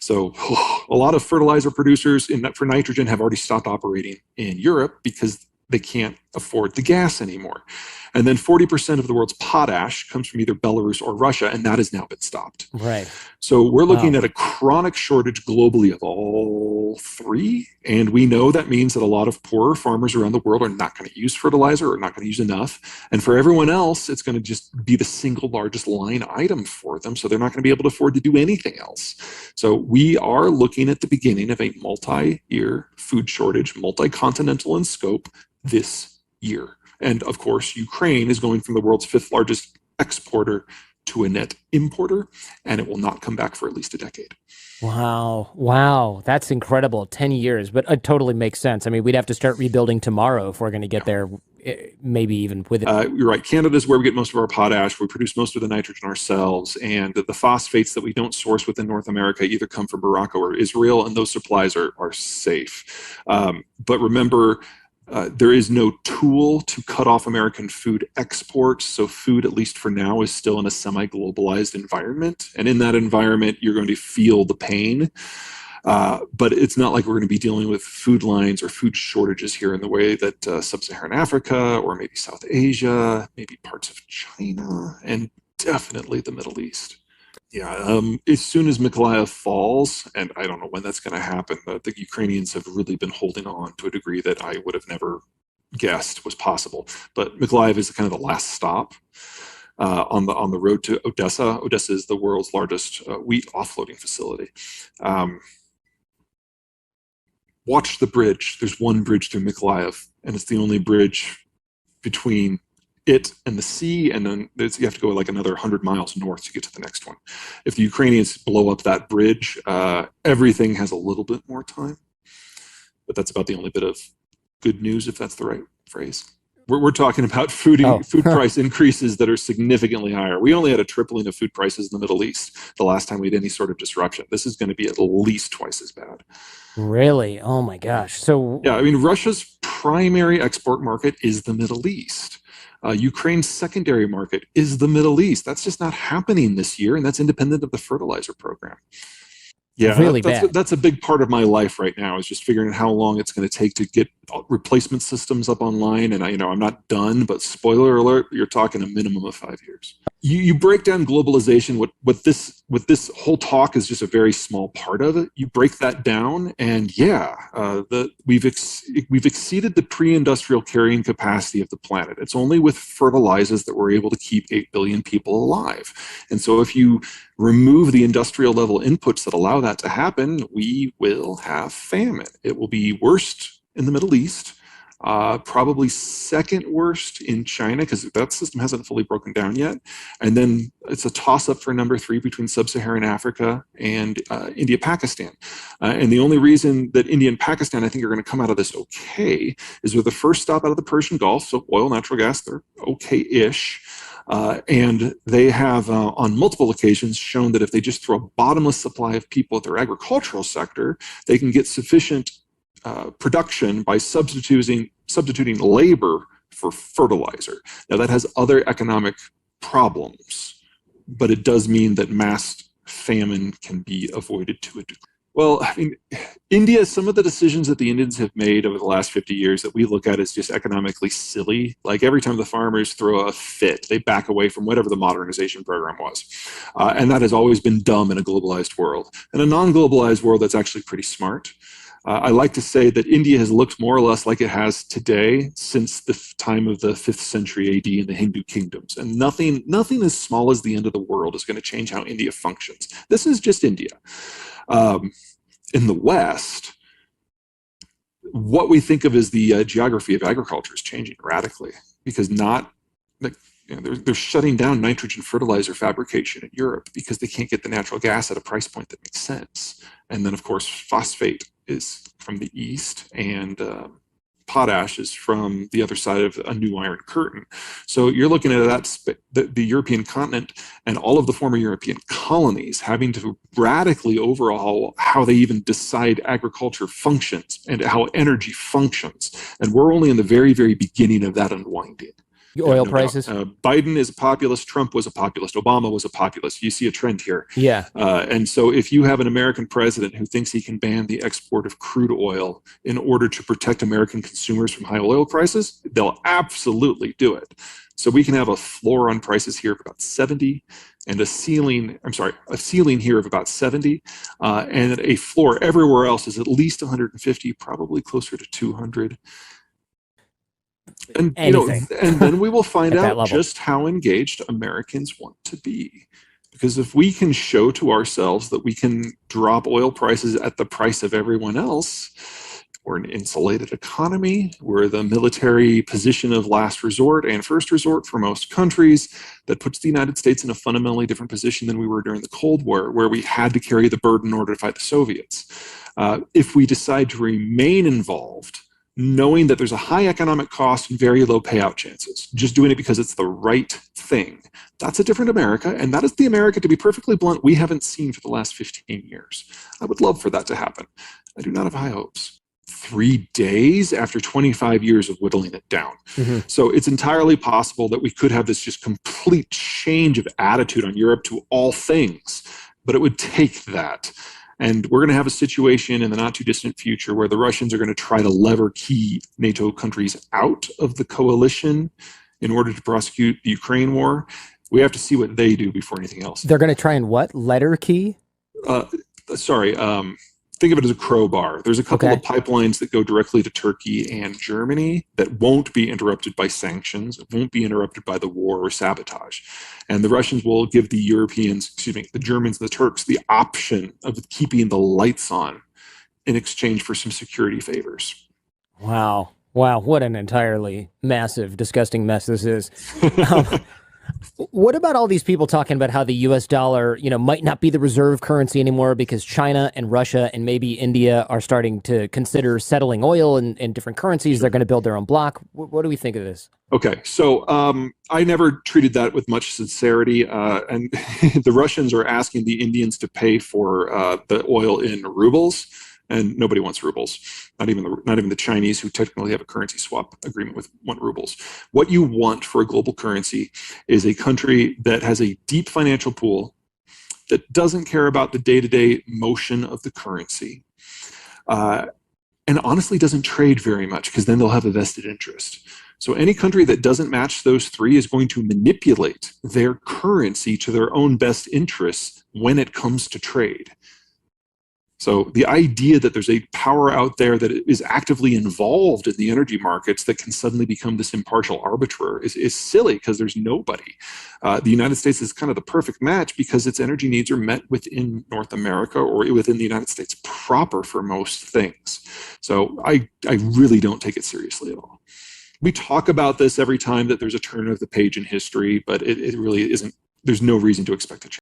So a lot of fertilizer producers for nitrogen have already stopped operating in Europe because they can't afford the gas anymore. And then 40% of the world's potash comes from either Belarus or Russia, and that has now been stopped. Right. So we're looking Wow. at a chronic shortage globally of all three. And we know that means that a lot of poorer farmers around the world are not going to use fertilizer or not going to use enough. And for everyone else, it's going to just be the single largest line item for them. So they're not going to be able to afford to do anything else. So we are looking at the beginning of a multi-year food shortage, multi-continental in scope this year. And of course, Ukraine is going from the world's 5th largest exporter to a net importer, and it will not come back for at least a decade. Wow. That's incredible. 10 years, but it totally makes sense. I mean, we'd have to start rebuilding tomorrow if we're going to get there, maybe even with it. You're right. Canada is where we get most of our potash. We produce most of the nitrogen ourselves, and the phosphates that we don't source within North America either come from Morocco or Israel, and those supplies are safe. But remember, there is no tool to cut off American food exports. So food, at least for now, is still in a semi-globalized environment. And in that environment, you're going to feel the pain. But it's not like we're going to be dealing with food lines or food shortages here in the way that sub-Saharan Africa or maybe South Asia, maybe parts of China, and definitely the Middle East. Yeah, as soon as Mykolaiv falls, and I don't know when that's going to happen, the Ukrainians have really been holding on to a degree that I would have never guessed was possible. But Mykolaiv is kind of the last stop on the road to Odessa. Odessa is the world's largest wheat offloading facility. Watch the bridge. There's one bridge through Mykolaiv, and it's the only bridge between it and the sea, and then you have to go like another 100 miles north to get to the next one. If the Ukrainians blow up that bridge, everything has a little bit more time, but that's about the only bit of good news, if that's the right phrase. We're talking about food price increases that are significantly higher. We only had a tripling of food prices in the Middle East the last time we had any sort of disruption. This is going to be at least twice as bad. Really? Oh my gosh. So yeah, I mean, Russia's primary export market is the Middle East. Ukraine's secondary market is the Middle East. That's just not happening this year, and that's independent of the fertilizer program. Yeah, really that's a big part of my life right now, is just figuring out how long it's going to take to get replacement systems up online. And I'm not done, but spoiler alert, you're talking a minimum of 5 years. You break down globalization. What this whole talk is just a very small part of it. You break that down, and we've exceeded the pre-industrial carrying capacity of the planet. It's only with fertilizers that we're able to keep 8 billion people alive. And so if you remove the industrial level inputs that allow that to happen, we will have famine. It will be worst in the Middle East, probably second worst in China, because that system hasn't fully broken down yet. And then it's a toss-up for number 3 between sub-Saharan Africa and India, Pakistan. And the only reason that India and Pakistan, I think, are going to come out of this okay is they're the first stop out of the Persian Gulf, so oil, natural gas, they're okay-ish. And they have, on multiple occasions, shown that if they just throw a bottomless supply of people at their agricultural sector, they can get sufficient production by substituting labor for fertilizer. Now, that has other economic problems, but it does mean that mass famine can be avoided to a degree. Well, I mean, India, some of the decisions that the Indians have made over the last 50 years that we look at as just economically silly, like every time the farmers throw a fit, they back away from whatever the modernization program was. And that has always been dumb in a globalized world. In a non-globalized world, that's actually pretty smart. I like to say that India has looked more or less like it has today since the time of the 5th century AD in the Hindu kingdoms. And nothing as small as the end of the world is going to change how India functions. This is just India. In the West, what we think of as the geography of agriculture is changing radically, because they're shutting down nitrogen fertilizer fabrication in Europe because they can't get the natural gas at a price point that makes sense. And then, of course, phosphate is from the east, and potash is from the other side of a new iron curtain. So you're looking at the European continent and all of the former European colonies having to radically overhaul how they even decide agriculture functions and how energy functions. And we're only in the very, very beginning of that unwinding. Oil no doubt. prices. Biden is a populist. Trump was a populist. Obama was a populist. You see a trend here. Yeah. And so if you have an American president who thinks he can ban the export of crude oil in order to protect American consumers from high oil prices, they'll absolutely do it. So we can have a floor on prices here of about 70 and a ceiling here of about 70, and a floor everywhere else is at least 150, probably closer to 200. And Anything. And then we will find At that out level. just how engaged Americans want to be. Because if we can show to ourselves that we can drop oil prices at the price of everyone else, we're an insulated economy. We're the military position of last resort and first resort for most countries. That puts the United States in a fundamentally different position than we were during the Cold War, where we had to carry the burden in order to fight the Soviets. If we decide to remain involved, knowing that there's a high economic cost and very low payout chances, just doing it because it's the right thing, that's a different America. And that is the America, to be perfectly blunt, we haven't seen for the last 15 years. I would love for that to happen. I do not have high hopes. 3 days after 25 years of whittling it down. Mm-hmm. So it's entirely possible that we could have this just complete change of attitude on Europe to all things, but it would take that. And we're going to have a situation in the not too distant future where the Russians are going to try to lever key NATO countries out of the coalition in order to prosecute the Ukraine war. We have to see what they do before anything else. They're going to try and what? Letter key? Think of it as a crowbar. There's a couple of pipelines that go directly to Turkey and Germany that won't be interrupted by sanctions, won't be interrupted by the war or sabotage. And the Russians will give the the Germans and the Turks, the option of keeping the lights on in exchange for some security favors. Wow. What an entirely massive, disgusting mess this is. What about all these people talking about how the U.S. dollar, might not be the reserve currency anymore because China and Russia and maybe India are starting to consider settling oil in different currencies? Sure. They're going to build their own block. What do we think of this? Okay, so I never treated that with much sincerity, and the Russians are asking the Indians to pay for the oil in rubles, and nobody wants rubles. Not even the Chinese, who technically have a currency swap agreement want rubles. What you want for a global currency is a country that has a deep financial pool, that doesn't care about the day-to-day motion of the currency, and honestly doesn't trade very much, because then they'll have a vested interest. So any country that doesn't match those three is going to manipulate their currency to their own best interests when it comes to trade. So the idea that there's a power out there that is actively involved in the energy markets that can suddenly become this impartial arbiter is silly, because there's nobody. The United States is kind of the perfect match because its energy needs are met within North America or within the United States proper for most things. So I really don't take it seriously at all. We talk about this every time that there's a turn of the page in history, but it really isn't. There's no reason to expect a change.